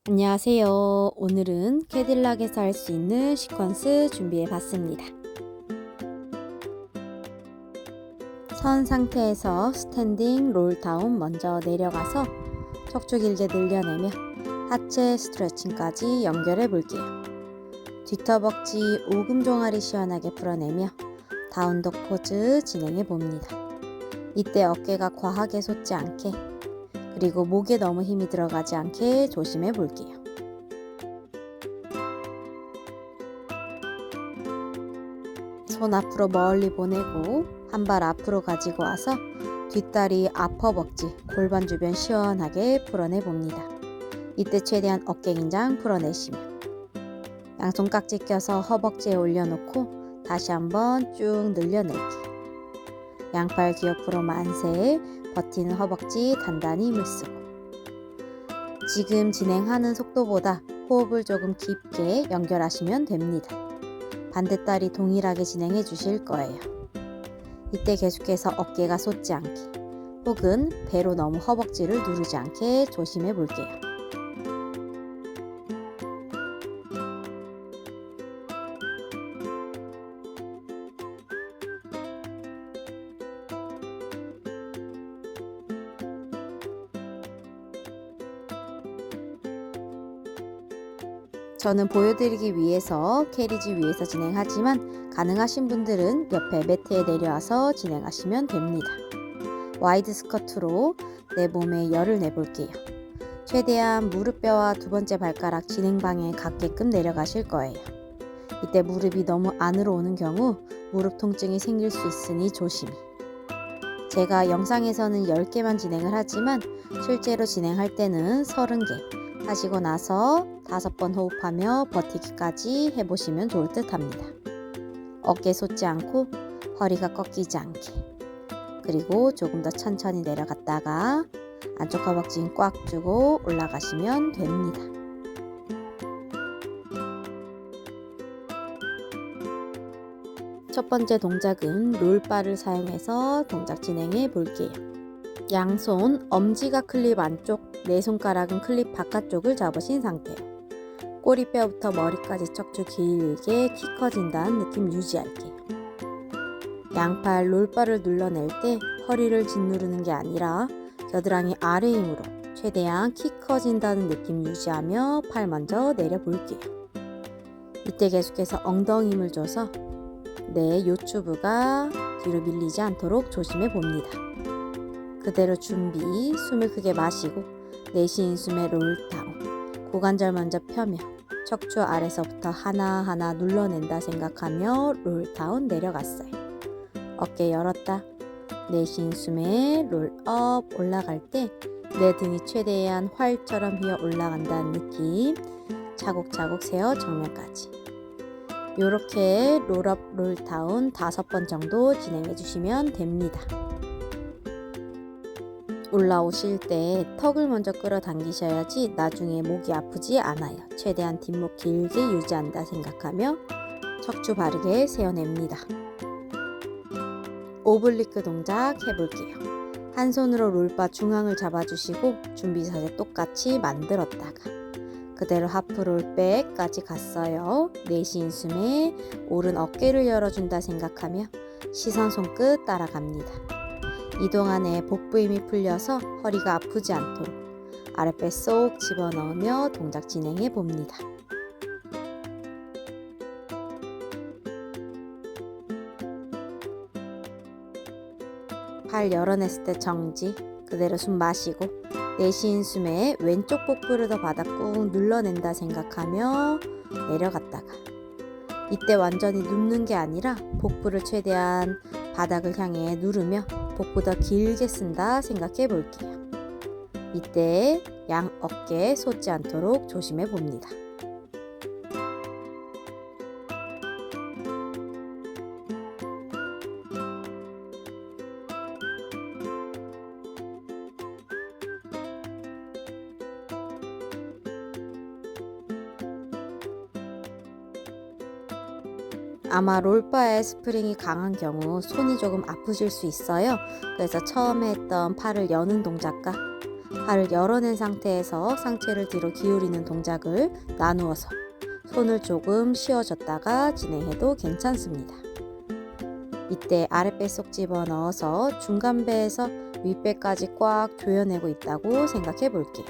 안녕하세요. 오늘은 캐딜락에서 할 수 있는 시퀀스 준비해 봤습니다. 선 상태에서 스탠딩 롤다운 먼저 내려가서 척추 길게 늘려내며 하체 스트레칭까지 연결해 볼게요. 뒤터벅지 오금 종아리 시원하게 풀어내며 다운독 포즈 진행해 봅니다. 이때 어깨가 과하게 솟지 않게, 그리고 목에 너무 힘이 들어가지 않게 조심해 볼게요. 손 앞으로 멀리 보내고 한 발 앞으로 가지고 와서 뒷다리 아퍼벅지 골반 주변 시원하게 풀어내 봅니다. 이때 최대한 어깨 긴장 풀어내시며 양손 깍지 껴서 허벅지에 올려놓고 다시 한번 쭉 늘려낼게요. 양팔 귀옆으로 만세, 버티는 허벅지 단단히 힘을 쓰고, 지금 진행하는 속도보다 호흡을 조금 깊게 연결하시면 됩니다. 반대다리 동일하게 진행해 주실 거예요. 이때 계속해서 어깨가 솟지 않게, 혹은 배로 너무 허벅지를 누르지 않게 조심해 볼게요. 저는 보여드리기 위해서 캐리지 위에서 진행하지만 가능하신 분들은 옆에 매트에 내려와서 진행하시면 됩니다. 와이드 스쿼트로 내 몸에 열을 내볼게요. 최대한 무릎뼈와 두 번째 발가락 진행 방향에 갖게끔 내려가실 거예요. 이때 무릎이 너무 안으로 오는 경우 무릎 통증이 생길 수 있으니 조심히. 제가 영상에서는 10개만 진행을 하지만 실제로 진행할 때는 30개 하시고 나서 5번 호흡하며 버티기까지 해보시면 좋을 듯 합니다. 어깨 솟지 않고 허리가 꺾이지 않게, 그리고 조금 더 천천히 내려갔다가 안쪽 허벅지 힘 꽉 주고 올라가시면 됩니다. 첫 번째 동작은 롤바를 사용해서 동작 진행해 볼게요. 양손 엄지가 클립 안쪽, 네 손가락은 클립 바깥쪽을 잡으신 상태요. 꼬리뼈부터 머리까지 척추 길게 키 커진다는 느낌 유지할게요. 양팔 롤바를 눌러낼 때 허리를 짓누르는 게 아니라 겨드랑이 아래 힘으로 최대한 키 커진다는 느낌 유지하며 팔 먼저 내려볼게요. 이때 계속해서 엉덩이 힘을 줘서 내 요추부가 뒤로 밀리지 않도록 조심해 봅니다. 그대로 준비, 숨을 크게 마시고 내쉬는 숨에 롤다운, 고관절 먼저 펴며 척추 아래서부터 하나하나 눌러낸다 생각하며 롤다운 내려갔어요. 어깨 열었다, 내쉬는 숨에 롤업 올라갈 때 내 등이 최대한 활처럼 휘어 올라간다는 느낌, 차곡차곡 세어 정면까지. 이렇게 롤업 롤다운 5번 정도 진행해 주시면 됩니다. 올라오실 때 턱을 먼저 끌어당기셔야지 나중에 목이 아프지 않아요. 최대한 뒷목 길게 유지한다 생각하며 척추 바르게 세워냅니다. 오블리크 동작 해볼게요. 한 손으로 롤바 중앙을 잡아주시고 준비 자세 똑같이 만들었다가 그대로 하프 롤백까지 갔어요. 내쉬는 숨에 오른 어깨를 열어준다 생각하며 시선 손끝 따라갑니다. 이 동안에 복부 힘이 풀려서 허리가 아프지 않도록 아랫배 쏙 집어넣으며 동작 진행해 봅니다. 발 열어냈을 때 정지, 그대로 숨 마시고 내쉬는 숨에 왼쪽 복부를 더 바닥 꾹 눌러낸다 생각하며 내려갔다가 이때 완전히 눕는 게 아니라 복부를 최대한 바닥을 향해 누르며 복부 더 길게 쓴다 생각해 볼게요. 이때 양 어깨 솟지 않도록 조심해 봅니다. 아마 롤바의 스프링이 강한 경우 손이 조금 아프실 수 있어요. 그래서 처음에 했던 팔을 여는 동작과 팔을 열어낸 상태에서 상체를 뒤로 기울이는 동작을 나누어서 손을 조금 쉬어줬다가 진행해도 괜찮습니다. 이때 아랫배 속 집어넣어서 중간배에서 윗배까지 꽉 조여내고 있다고 생각해 볼게요.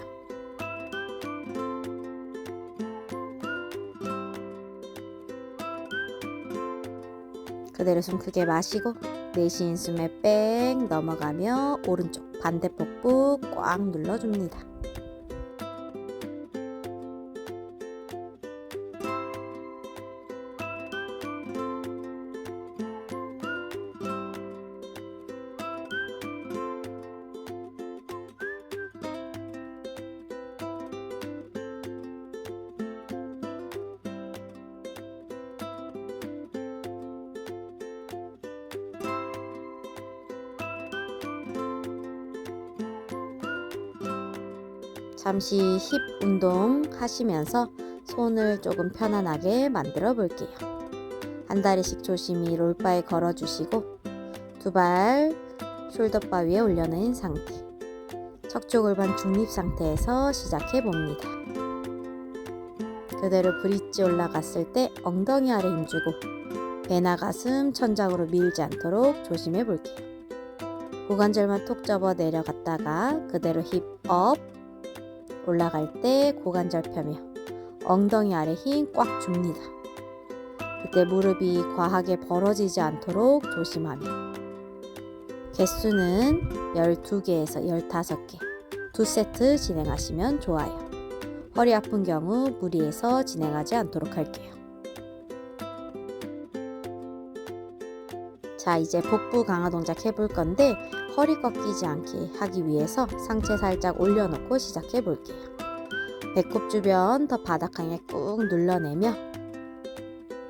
그대로 숨 크게 마시고 내쉬는 숨에 뺑 넘어가며 오른쪽 반대 복부 꽉 눌러줍니다. 잠시 힙 운동 하시면서 손을 조금 편안하게 만들어 볼게요. 한 다리씩 조심히 롤바에 걸어 주시고 두 발 숄더바 위에 올려놓은 상태, 척추골반 중립 상태에서 시작해 봅니다. 그대로 브릿지 올라갔을 때 엉덩이 아래 힘주고 배나 가슴 천장으로 밀지 않도록 조심해 볼게요. 고관절만 톡 접어 내려갔다가 그대로 힙 업, 올라갈 때 고관절 펴며 엉덩이 아래 힘 꽉 줍니다. 이때 무릎이 과하게 벌어지지 않도록 조심하며 개수는 12개에서 15개 2세트 진행하시면 좋아요. 허리 아픈 경우 무리해서 진행하지 않도록 할게요. 자, 이제 복부 강화 동작 해볼 건데 허리 꺾이지 않게 하기 위해서 상체 살짝 올려놓고 시작해 볼게요. 배꼽 주변 더 바닥 향해 꾹 눌러내며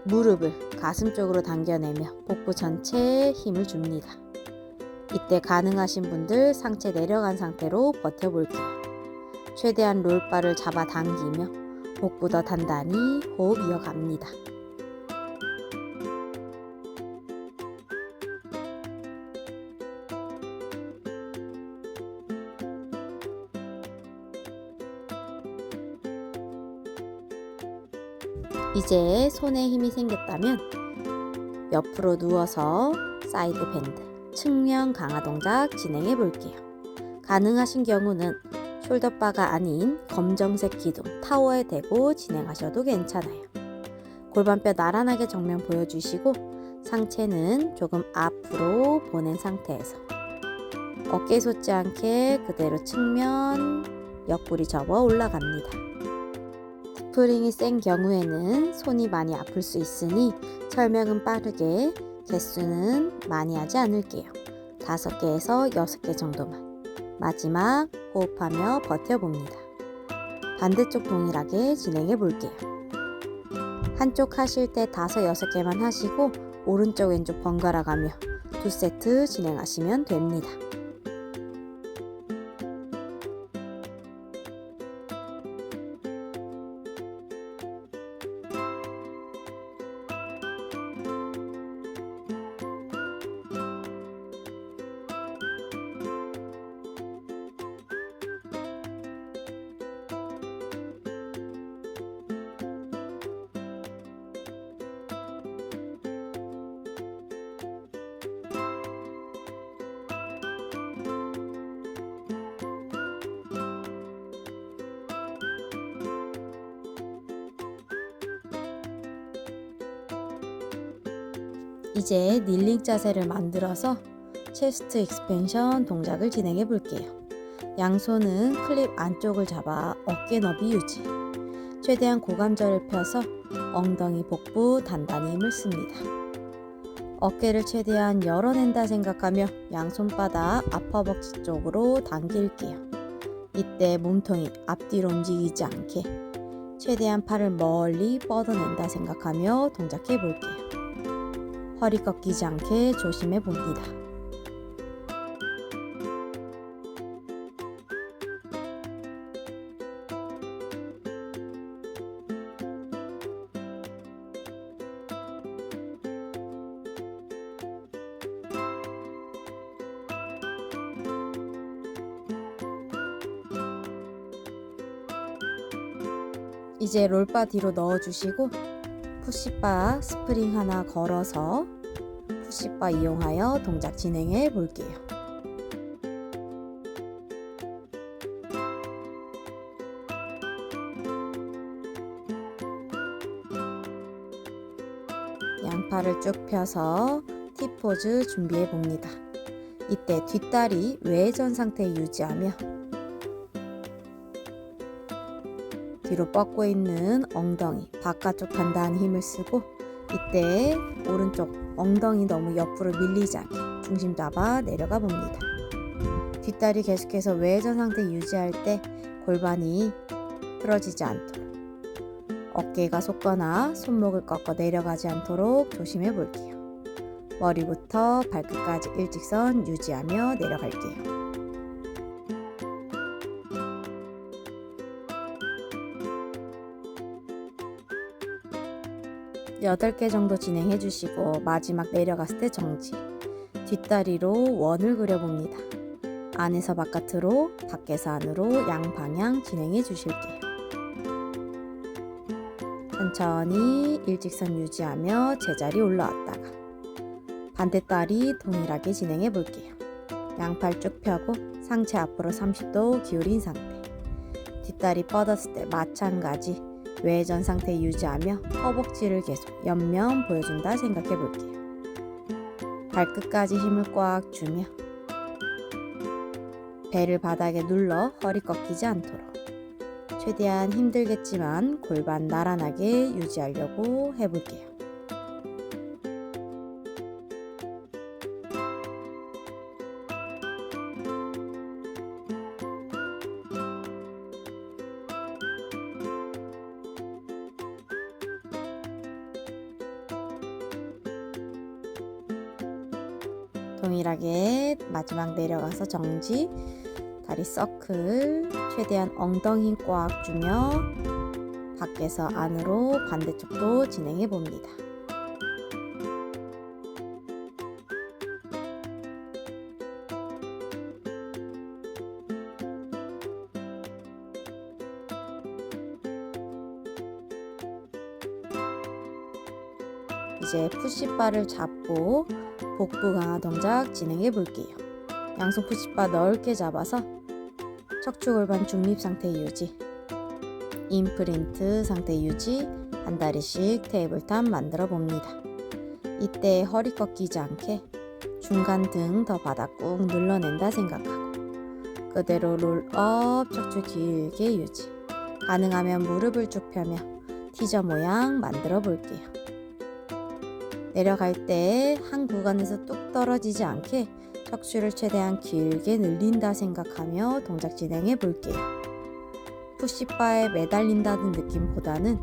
무릎을 가슴 쪽으로 당겨내며 복부 전체에 힘을 줍니다. 이때 가능하신 분들 상체 내려간 상태로 버텨볼게요. 최대한 롤바를 잡아 당기며 복부 더 단단히 호흡 이어갑니다. 이제 손에 힘이 생겼다면 옆으로 누워서 사이드 밴드, 측면 강화 동작 진행해 볼게요. 가능하신 경우는 숄더바가 아닌 검정색 기둥 타워에 대고 진행하셔도 괜찮아요. 골반뼈 나란하게 정면 보여주시고 상체는 조금 앞으로 보낸 상태에서 어깨 솟지 않게 그대로 측면 옆구리 접어 올라갑니다. 스프링이 센 경우에는 손이 많이 아플 수 있으니 설명은 빠르게, 개수는 많이 하지 않을게요. 5개에서 6개 정도만. 마지막 호흡하며 버텨봅니다. 반대쪽 동일하게 진행해 볼게요. 한쪽 하실 때 5, 6개만 하시고 오른쪽 왼쪽 번갈아 가며 2세트 진행하시면 됩니다. 이제 닐링 자세를 만들어서 체스트 익스펜션 동작을 진행해 볼게요. 양손은 클립 안쪽을 잡아 어깨 너비 유지. 최대한 고관절을 펴서 엉덩이 복부 단단히 힘을 씁니다. 어깨를 최대한 열어낸다 생각하며 양손바닥 앞허벅지 쪽으로 당길게요. 이때 몸통이 앞뒤로 움직이지 않게 최대한 팔을 멀리 뻗어낸다 생각하며 동작해 볼게요. 허리 꺾이지 않게 조심해 봅니다. 이제 롤바 뒤로 넣어주시고 푸시바 스프링 하나 걸어서 푸시바 이용하여 동작 진행해 볼게요. 양팔을 쭉 펴서 T포즈 준비해 봅니다. 이때 뒷다리 외전 상태 유지하며 뒤로 뻗고 있는 엉덩이 바깥쪽 단단한 힘을 쓰고, 이때 오른쪽 엉덩이 너무 옆으로 밀리지 않게 중심 잡아 내려가 봅니다. 뒷다리 계속해서 외전 상태 유지할 때 골반이 틀어지지 않도록, 어깨가 솟거나 손목을 꺾어 내려가지 않도록 조심해 볼게요. 머리부터 발끝까지 일직선 유지하며 내려갈게요. 8개 정도 진행해 주시고 마지막 내려갔을 때 정지. 뒷다리로 원을 그려봅니다. 안에서 바깥으로, 밖에서 안으로 양방향 진행해 주실게요. 천천히 일직선 유지하며 제자리 올라왔다가 반대다리 동일하게 진행해 볼게요. 양팔 쭉 펴고 상체 앞으로 30도 기울인 상태. 뒷다리 뻗었을 때 마찬가지 외전 상태 유지하며 허벅지를 계속 옆면 보여준다 생각해 볼게요. 발끝까지 힘을 꽉 주며 배를 바닥에 눌러 허리 꺾이지 않도록 최대한 힘들겠지만 골반 나란하게 유지하려고 해볼게요. 동일하게 마지막 내려가서 정지, 다리 서클, 최대한 엉덩이 힘 꽉 주며 밖에서 안으로 반대쪽도 진행해 봅니다. 이제 푸시바를 잡고 복부 강화 동작 진행해 볼게요. 양손 푸시바 넓게 잡아서 척추 골반 중립 상태 유지, 임프린트 상태 유지, 한 다리씩 테이블탑 만들어 봅니다. 이때 허리 꺾이지 않게 중간 등 더 바닥 꾹 눌러낸다 생각하고 그대로 롤업 척추 길게 유지. 가능하면 무릎을 쭉 펴며 T자 모양 만들어 볼게요. 내려갈 때 한 구간에서 뚝 떨어지지 않게 척추를 최대한 길게 늘린다 생각하며 동작 진행해 볼게요. 푸시바에 매달린다는 느낌보다는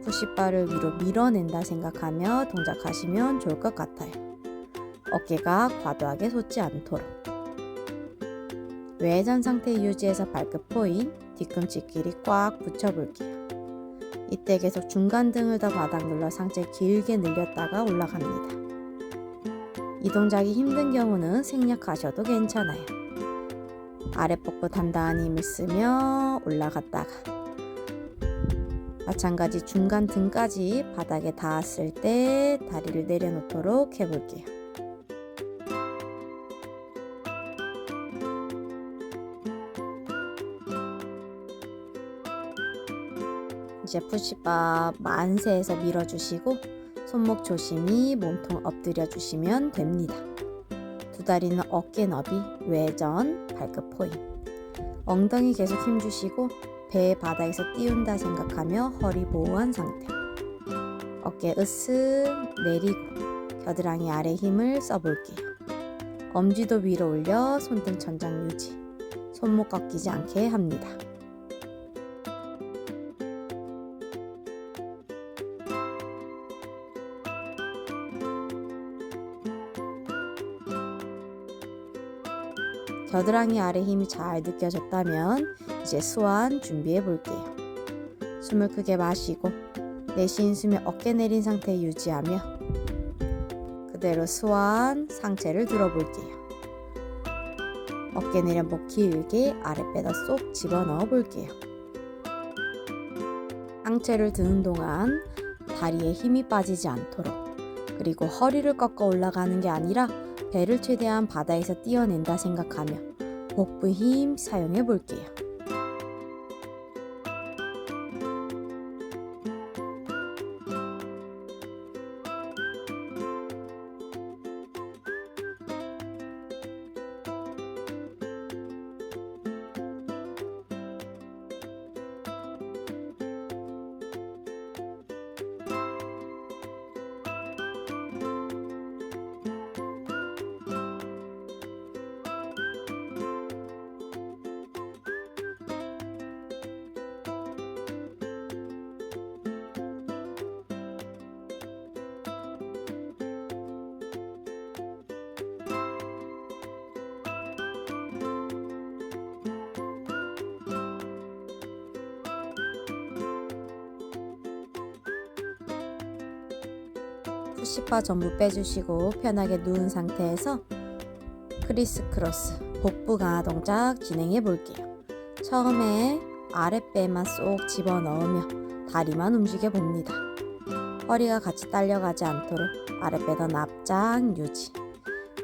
푸시바를 위로 밀어낸다 생각하며 동작하시면 좋을 것 같아요. 어깨가 과도하게 솟지 않도록. 외전 상태 유지해서 발끝 포인, 뒤꿈치 길이 꽉 붙여볼게요. 이때 계속 중간 등을 더 바닥 눌러 상체 길게 늘렸다가 올라갑니다. 이 동작이 힘든 경우는 생략하셔도 괜찮아요. 아랫복부 단단히 힘을 쓰며 올라갔다가 마찬가지 중간 등까지 바닥에 닿았을 때 다리를 내려놓도록 해볼게요. 이제 푸시바 만세에서 밀어주시고 손목 조심히 몸통 엎드려 주시면 됩니다. 두 다리는 어깨 너비, 외전, 발끝 포인. 엉덩이 계속 힘주시고 배 바닥에서 띄운다 생각하며 허리 보호한 상태. 어깨 으쓱 내리고 겨드랑이 아래 힘을 써볼게요. 엄지도 위로 올려 손등 천장 유지. 손목 꺾이지 않게 합니다. 겨드랑이 아래 힘이 잘 느껴졌다면 이제 수완 준비해 볼게요. 숨을 크게 마시고 내쉬는 숨에 어깨 내린 상태 유지하며 그대로 수완 상체를 들어볼게요. 어깨 내려 목 길게 아랫배다 쏙 집어넣어 볼게요. 상체를 드는 동안 다리에 힘이 빠지지 않도록, 그리고 허리를 꺾어 올라가는 게 아니라 배를 최대한 바다에서 띄어낸다 생각하며 복부 힘 사용해 볼게요. 푸시파 전부 빼주시고 편하게 누운 상태에서 크리스 크로스 복부 강화 동작 진행해 볼게요. 처음에 아랫배만 쏙 집어넣으며 다리만 움직여 봅니다. 허리가 같이 딸려가지 않도록 아랫배 더 납작 유지.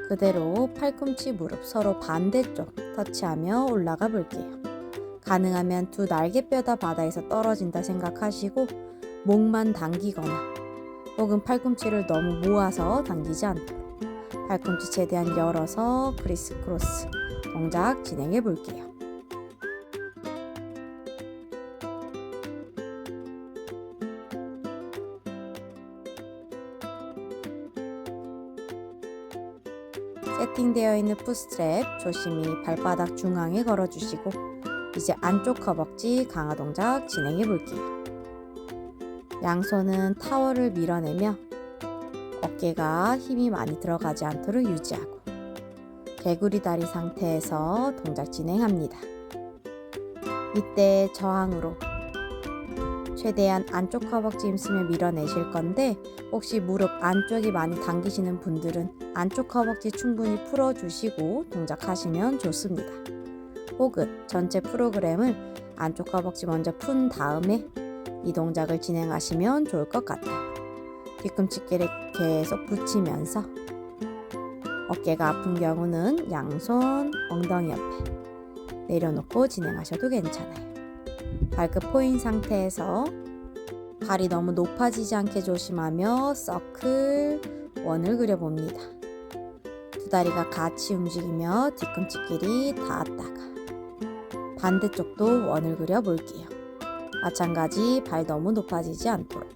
그대로 팔꿈치 무릎 서로 반대쪽 터치하며 올라가 볼게요. 가능하면 두 날개뼈 다 바다에서 떨어진다 생각하시고 목만 당기거나 혹은 팔꿈치를 너무 모아서 당기지 않도록 팔꿈치 최대한 열어서 크리스 크로스 동작 진행해 볼게요. 세팅되어 있는 풋스트랩 조심히 발바닥 중앙에 걸어주시고 이제 안쪽 허벅지 강화 동작 진행해 볼게요. 양손은 타월을 밀어내며 어깨가 힘이 많이 들어가지 않도록 유지하고 개구리 다리 상태에서 동작 진행합니다. 이때 저항으로 최대한 안쪽 허벅지 힘쓰며 밀어내실 건데 혹시 무릎 안쪽이 많이 당기시는 분들은 안쪽 허벅지 충분히 풀어주시고 동작하시면 좋습니다. 혹은 전체 프로그램을 안쪽 허벅지 먼저 푼 다음에 이 동작을 진행하시면 좋을 것 같아요. 뒤꿈치끼리 계속 붙이면서 어깨가 아픈 경우는 양손 엉덩이 옆에 내려놓고 진행하셔도 괜찮아요. 발끝 포인 상태에서 발이 너무 높아지지 않게 조심하며 서클 원을 그려봅니다. 두 다리가 같이 움직이며 뒤꿈치끼리 닿았다가 반대쪽도 원을 그려볼게요. 마찬가지 발 너무 높아지지 않도록.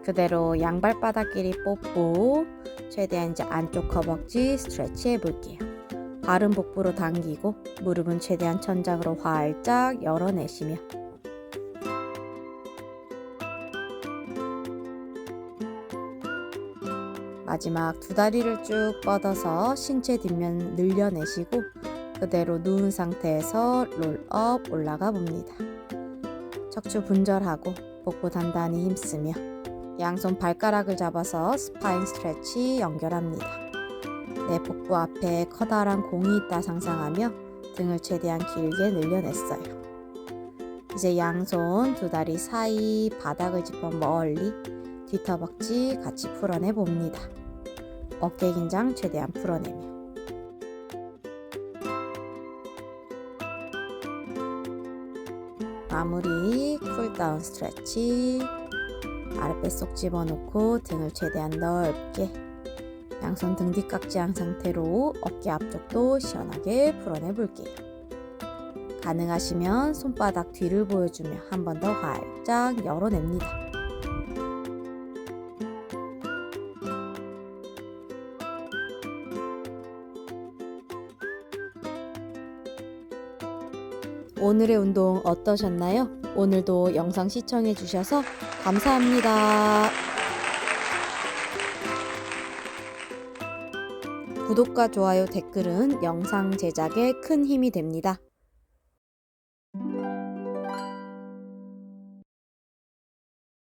그대로 양발바닥끼리 뽀뽀 최대한 이제 안쪽 허벅지 스트레치 해볼게요. 발은 복부로 당기고 무릎은 최대한 천장으로 활짝 열어내시며 마지막 두 다리를 쭉 뻗어서 신체 뒷면 늘려내시고 그대로 누운 상태에서 롤업 올라가 봅니다. 척추 분절하고 복부 단단히 힘쓰며 양손 발가락을 잡아서 스파인 스트레치 연결합니다. 내 복부 앞에 커다란 공이 있다 상상하며 등을 최대한 길게 늘려냈어요. 이제 양손 두 다리 사이 바닥을 짚어 멀리 뒷허벅지 같이 풀어내 봅니다. 어깨 긴장 최대한 풀어내며 마무리 쿨다운 스트레치 아랫배 쏙 집어넣고 등을 최대한 넓게 양손 등 뒷깍지한 상태로 어깨 앞쪽도 시원하게 풀어내 볼게요. 가능하시면 손바닥 뒤를 보여주며 한 번 더 활짝 열어냅니다. 오늘의 운동 어떠셨나요? 오늘도 영상 시청해 주셔서 감사합니다. 구독과 좋아요, 댓글은 영상 제작에 큰 힘이 됩니다.